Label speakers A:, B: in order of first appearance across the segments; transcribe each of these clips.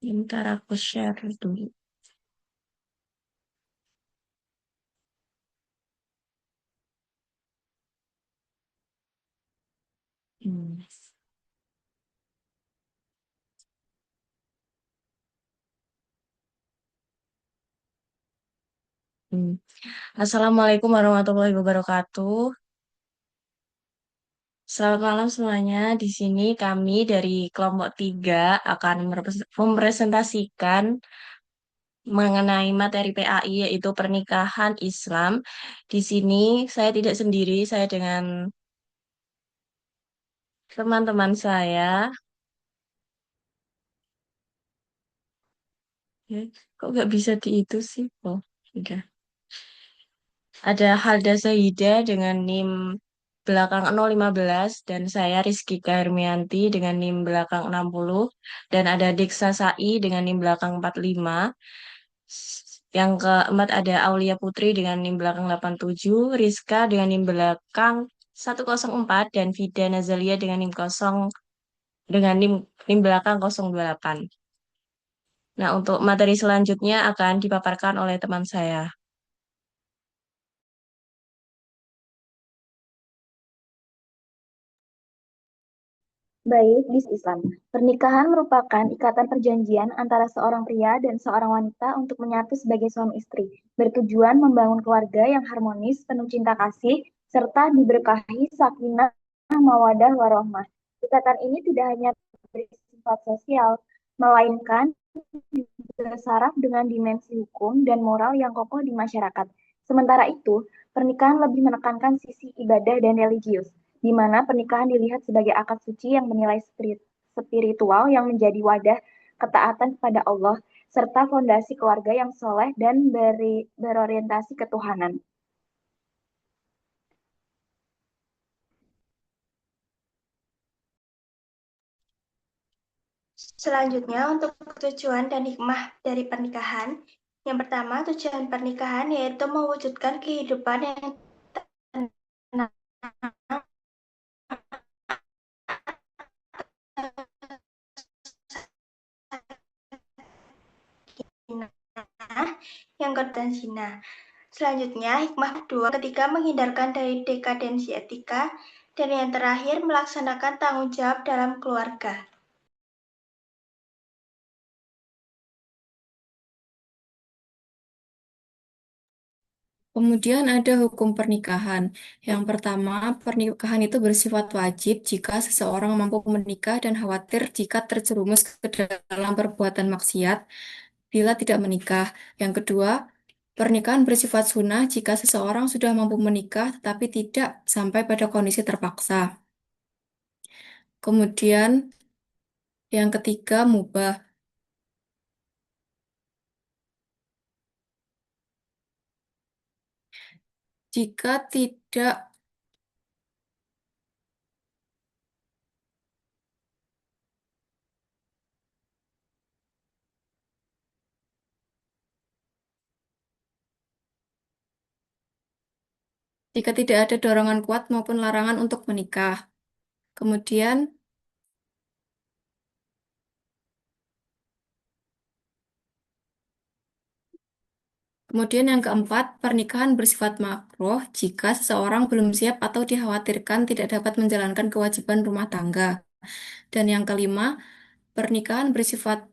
A: Ntar aku share dulu. Hmm. Hmm. Assalamualaikum warahmatullahi wabarakatuh. Selamat malam semuanya. Di sini kami dari kelompok 3 akan mempresentasikan mengenai materi PAI yaitu pernikahan Islam. Di sini saya tidak sendiri, saya dengan teman-teman saya. Ya, kok nggak bisa di itu sih? Oh, udah. Ada Halda Zahida dengan NIM belakang 015 dan saya Rizky Hermianti dengan NIM belakang 60 dan ada Diksa Sai dengan NIM belakang 45. Yang keempat ada Aulia Putri dengan NIM belakang 87, Rizka dengan NIM belakang 104 dan Vida Nazalia dengan NIM kosong dengan NIM belakang 028. Nah, untuk materi selanjutnya akan dipaparkan oleh teman saya.
B: Baik, di Islam. Pernikahan merupakan ikatan perjanjian antara seorang pria dan seorang wanita untuk menyatu sebagai suami istri, bertujuan membangun keluarga yang harmonis, penuh cinta kasih, serta diberkahi sakinah, mawadah, warohmah. Ikatan ini tidak hanya bersifat sosial, melainkan juga syarat dengan dimensi hukum dan moral yang kokoh di masyarakat. Sementara itu, pernikahan lebih menekankan sisi ibadah dan religius, di mana pernikahan dilihat sebagai akad suci yang bernilai spiritual yang menjadi wadah ketaatan kepada Allah, serta fondasi keluarga yang soleh dan berorientasi ketuhanan.
C: Selanjutnya, untuk tujuan dan hikmah dari pernikahan. Yang pertama, tujuan pernikahan yaitu mewujudkan kehidupan yang tenang, yang kedua zina. Selanjutnya, hikmah kedua, ketiga menghindarkan dari dekadensi etika, dan yang terakhir melaksanakan tanggung jawab dalam keluarga.
D: Kemudian ada hukum pernikahan. Yang pertama, pernikahan itu bersifat wajib jika seseorang mampu menikah dan khawatir jika terjerumus ke dalam perbuatan maksiat bila tidak menikah. Yang kedua, pernikahan bersifat sunnah jika seseorang sudah mampu menikah tetapi tidak sampai pada kondisi terpaksa. Kemudian yang ketiga, mubah. Jika tidak jika tidak ada dorongan kuat maupun larangan untuk menikah. Kemudian Kemudian yang keempat, pernikahan bersifat makruh jika seseorang belum siap atau dikhawatirkan tidak dapat menjalankan kewajiban rumah tangga. Dan yang kelima, pernikahan bersifat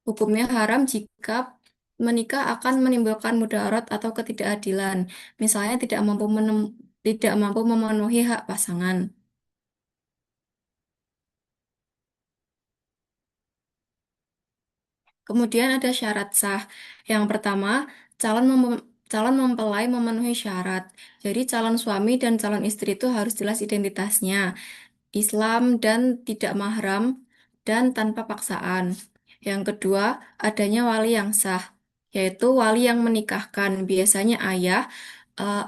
D: hukumnya haram jika menikah akan menimbulkan mudarat atau ketidakadilan. Misalnya tidak mampu memenuhi hak pasangan. Kemudian ada syarat sah. Yang pertama, calon mempelai memenuhi syarat. Jadi calon suami dan calon istri itu harus jelas identitasnya, Islam dan tidak mahram dan tanpa paksaan. Yang kedua, adanya wali yang sah, yaitu wali yang menikahkan, biasanya ayah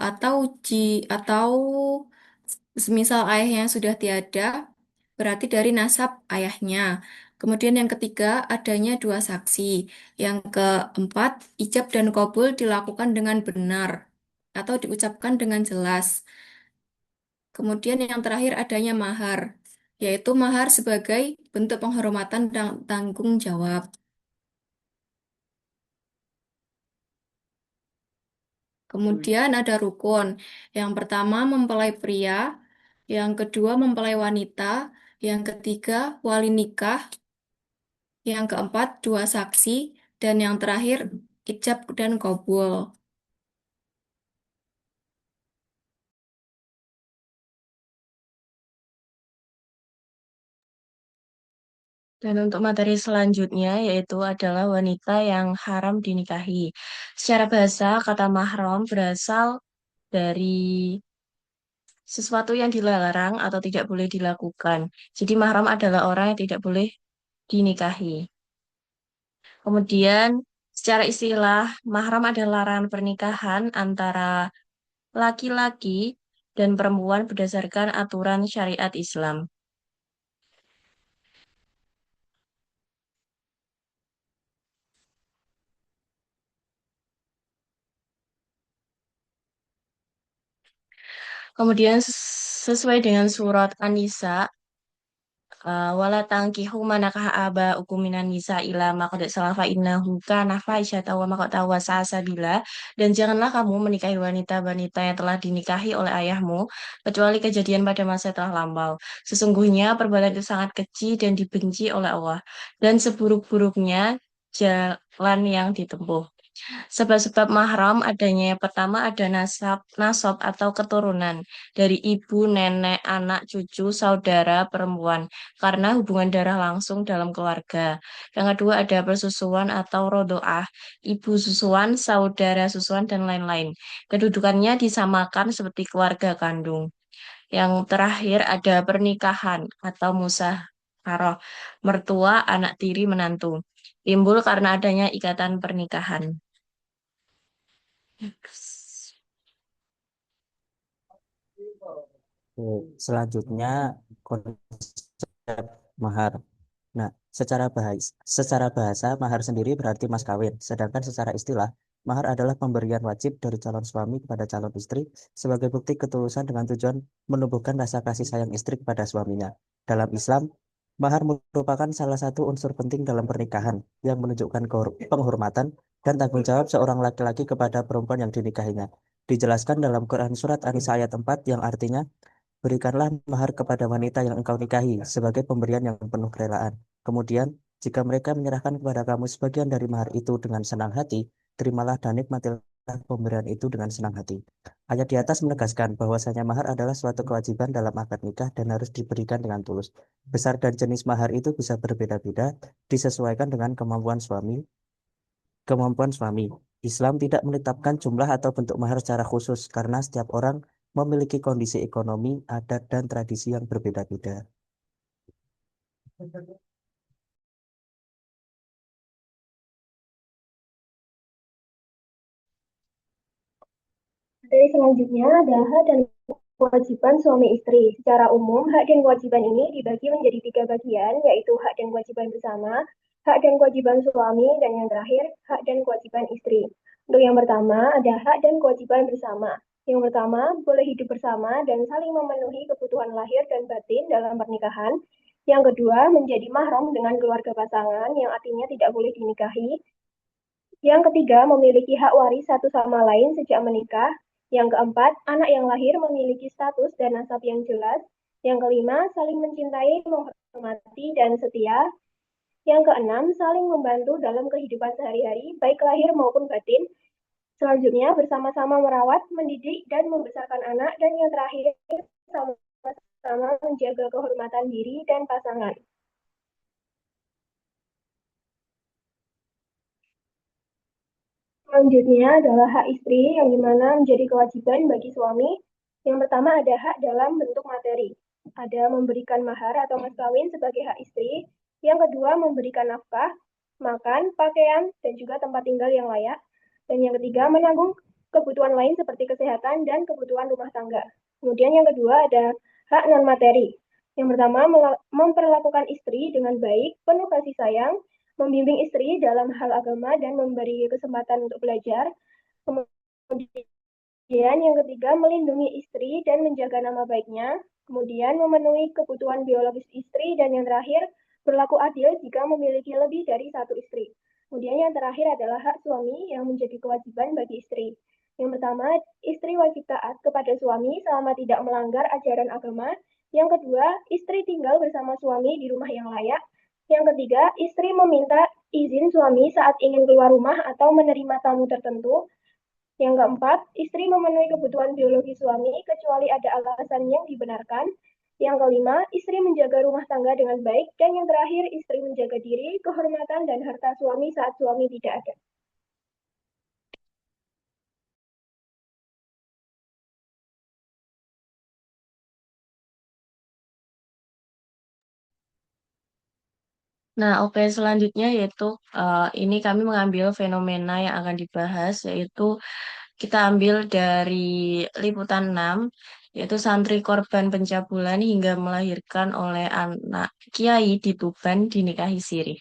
D: atau semisal ayahnya sudah tiada, berarti dari nasab ayahnya. Kemudian yang ketiga, adanya dua saksi. Yang keempat, ijab dan qabul dilakukan dengan benar atau diucapkan dengan jelas. Kemudian yang terakhir adanya mahar. yaitu mahar sebagai bentuk penghormatan dan tanggung jawab. Kemudian ada rukun. Yang pertama mempelai pria, yang kedua mempelai wanita, yang ketiga wali nikah, yang keempat dua saksi, dan yang terakhir ijab dan qabul.
A: Dan untuk materi selanjutnya yaitu adalah wanita yang haram dinikahi. Secara bahasa, kata mahram berasal dari sesuatu yang dilarang atau tidak boleh dilakukan. Jadi mahram adalah orang yang tidak boleh dinikahi. Kemudian secara istilah, mahram adalah larangan pernikahan antara laki-laki dan perempuan berdasarkan aturan syariat Islam. Kemudian sesuai dengan surat An-Nisa, wala tangkihu manakah aba ukuminan nisa ila maqad salafa innahu kana faisyata wa maqta wa sa'sabila, dan janganlah kamu menikahi wanita-wanita yang telah dinikahi oleh ayahmu kecuali kejadian pada masa telah lampau. Sesungguhnya perbuatan itu sangat keji dan dibenci oleh Allah, dan seburuk-buruknya jalan yang ditempuh. Sebab-sebab mahram adanya yang pertama ada nasab atau keturunan dari ibu, nenek, anak, cucu, saudara, perempuan karena hubungan darah langsung dalam keluarga. Yang kedua ada persusuan atau rodoah, ibu susuan, saudara susuan, dan lain-lain. Kedudukannya disamakan seperti keluarga kandung. Yang terakhir ada pernikahan atau musyawarah, mertua, anak tiri, menantu. Timbul karena adanya ikatan pernikahan.
E: Selanjutnya konsep mahar. Nah, secara bahasa mahar sendiri berarti mas kawin, sedangkan secara istilah mahar adalah pemberian wajib dari calon suami kepada calon istri sebagai bukti ketulusan dengan tujuan menumbuhkan rasa kasih sayang istri kepada suaminya. Dalam Islam, mahar merupakan salah satu unsur penting dalam pernikahan yang menunjukkan penghormatan dan tanggung jawab seorang laki-laki kepada perempuan yang dinikahinya. Dijelaskan dalam Quran Surat An-Nisa ayat 4 yang artinya, berikanlah mahar kepada wanita yang engkau nikahi sebagai pemberian yang penuh kerelaan. Kemudian, jika mereka menyerahkan kepada kamu sebagian dari mahar itu dengan senang hati, terimalah dan nikmatilah pemberian itu dengan senang hati. Ayat di atas menegaskan bahwasanya mahar adalah suatu kewajiban dalam akad nikah dan harus diberikan dengan tulus. Besar dan jenis mahar itu bisa berbeda-beda, disesuaikan dengan kemampuan suami. Islam tidak menetapkan jumlah atau bentuk mahar secara khusus karena setiap orang memiliki kondisi ekonomi, adat, dan tradisi yang berbeda-beda.
B: Dari selanjutnya ada hak dan kewajiban suami istri. Secara umum, hak dan kewajiban ini dibagi menjadi 3 bagian, yaitu hak dan kewajiban bersama, hak dan kewajiban suami, dan yang terakhir, hak dan kewajiban istri. Untuk yang pertama, ada hak dan kewajiban bersama. Yang pertama, boleh hidup bersama dan saling memenuhi kebutuhan lahir dan batin dalam pernikahan. Yang kedua, menjadi mahram dengan keluarga pasangan, yang artinya tidak boleh dinikahi. Yang ketiga, memiliki hak waris satu sama lain sejak menikah. Yang keempat, anak yang lahir memiliki status dan nasab yang jelas. Yang kelima, saling mencintai, menghormati, dan setia. Yang keenam, saling membantu dalam kehidupan sehari-hari, baik lahir maupun batin. Selanjutnya, bersama-sama merawat, mendidik, dan membesarkan anak. Dan yang terakhir, sama-sama menjaga kehormatan diri dan pasangan. Selanjutnya adalah hak istri, yang dimana menjadi kewajiban bagi suami. Yang pertama ada hak dalam bentuk materi. Ada memberikan mahar atau mas kawin sebagai hak istri. Yang kedua memberikan nafkah, makan, pakaian, dan juga tempat tinggal yang layak. Dan yang ketiga menanggung kebutuhan lain seperti kesehatan dan kebutuhan rumah tangga. Kemudian yang kedua ada hak non materi. Yang pertama memperlakukan istri dengan baik, penuh kasih sayang, membimbing istri dalam hal agama dan memberi kesempatan untuk belajar. Kemudian yang ketiga, melindungi istri dan menjaga nama baiknya.
F: Kemudian memenuhi kebutuhan biologis istri dan yang terakhir berlaku adil jika memiliki lebih dari satu istri. Kemudian yang terakhir adalah hak suami yang menjadi kewajiban bagi istri. Yang pertama, istri wajib taat kepada suami selama tidak melanggar ajaran agama. Yang kedua, istri tinggal bersama suami di rumah yang layak. Yang ketiga, istri meminta izin suami saat ingin keluar rumah atau menerima tamu tertentu. Yang keempat, istri memenuhi kebutuhan biologi suami kecuali ada alasan yang dibenarkan. Yang kelima, istri menjaga rumah tangga dengan baik. Dan yang terakhir, istri menjaga diri, kehormatan, dan harta suami saat suami tidak ada.
A: Nah, oke, selanjutnya yaitu ini kami mengambil fenomena yang akan dibahas, yaitu kita ambil dari liputan 6, yaitu santri korban pencabulan hingga melahirkan oleh anak kiai di Tuban dinikahi siri.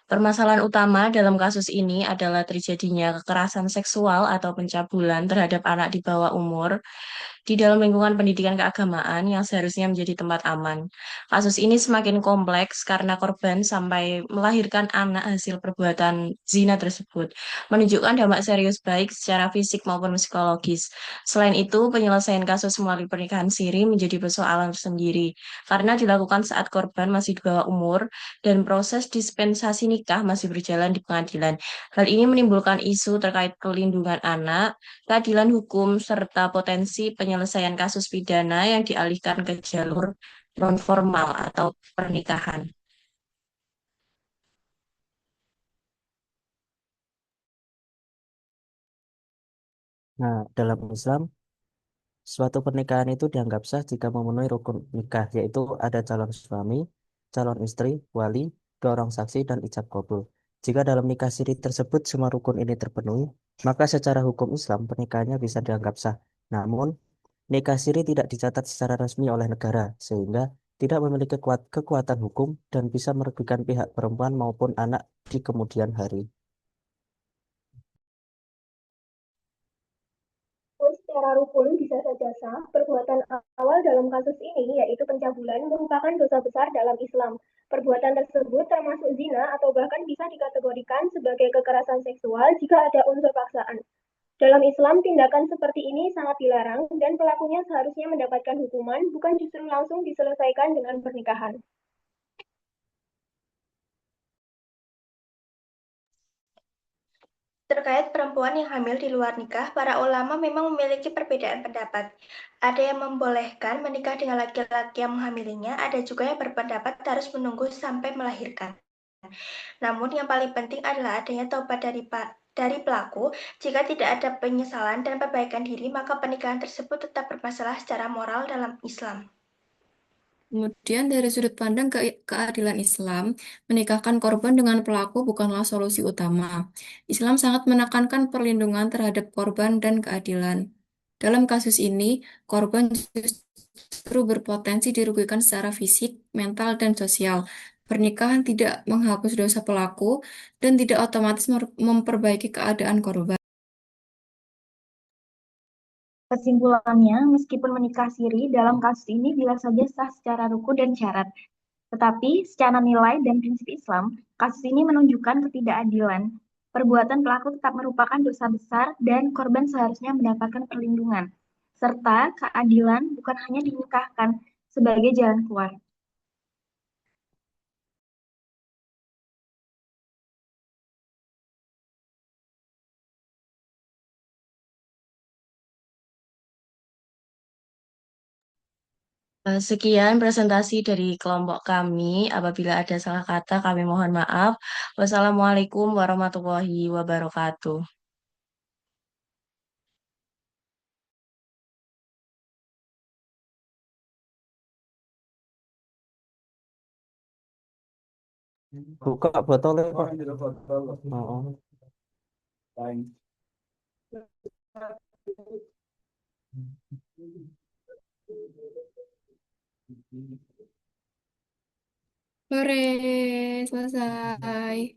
A: Permasalahan utama dalam kasus ini adalah terjadinya kekerasan seksual atau pencabulan terhadap anak di bawah umur di dalam lingkungan pendidikan keagamaan yang seharusnya menjadi tempat aman. Kasus ini semakin kompleks karena korban sampai melahirkan anak hasil perbuatan zina tersebut, menunjukkan dampak serius baik secara fisik maupun psikologis. Selain itu, penyelesaian kasus melalui pernikahan siri menjadi persoalan tersendiri karena dilakukan saat korban masih di bawah umur dan proses dispensasi nikah masih berjalan di pengadilan. Hal ini menimbulkan isu terkait perlindungan anak, keadilan hukum, serta potensi penyelesaian kasus pidana yang dialihkan ke jalur non-formal atau pernikahan.
E: Nah, dalam Islam, suatu pernikahan itu dianggap sah jika memenuhi rukun nikah, yaitu ada calon suami, calon istri, wali, dua orang saksi, dan ijab kabul. Jika dalam nikah siri tersebut semua rukun ini terpenuhi, maka secara hukum Islam pernikahannya bisa dianggap sah. Namun, nikah siri tidak dicatat secara resmi oleh negara, sehingga tidak memiliki kekuatan hukum dan bisa merugikan pihak perempuan maupun anak di kemudian hari.
F: Secara rukun bisa saja sah, perbuatan awal dalam kasus ini, yaitu pencabulan, merupakan dosa besar dalam Islam. Perbuatan tersebut termasuk zina atau bahkan bisa dikategorikan sebagai kekerasan seksual jika ada unsur paksaan. Dalam Islam, tindakan seperti ini sangat dilarang dan pelakunya seharusnya mendapatkan hukuman, bukan justru langsung diselesaikan dengan pernikahan.
C: Terkait perempuan yang hamil di luar nikah, para ulama memang memiliki perbedaan pendapat. Ada yang membolehkan menikah dengan laki-laki yang menghamilinya, ada juga yang berpendapat harus menunggu sampai melahirkan. Namun yang paling penting adalah adanya taubat dari pelaku. Jika tidak ada penyesalan dan perbaikan diri, maka pernikahan tersebut tetap bermasalah secara moral dalam Islam.
D: Kemudian dari sudut pandang keadilan Islam, menikahkan korban dengan pelaku bukanlah solusi utama. Islam sangat menekankan perlindungan terhadap korban dan keadilan. Dalam kasus ini, korban justru berpotensi dirugikan secara fisik, mental, dan sosial. Pernikahan tidak menghapus dosa pelaku dan tidak otomatis memperbaiki keadaan korban.
B: Kesimpulannya, meskipun menikah siri dalam kasus ini bila saja sah secara rukun dan syarat, tetapi secara nilai dan prinsip Islam, kasus ini menunjukkan ketidakadilan. Perbuatan pelaku tetap merupakan dosa besar dan korban seharusnya mendapatkan perlindungan, serta keadilan bukan hanya dinikahkan sebagai jalan keluar.
A: Sekian presentasi dari kelompok kami. Apabila ada salah kata, kami mohon maaf. Wassalamualaikum warahmatullahi wabarakatuh.
E: Buka botolnya, Pak. Oh.
D: Sore, selesai.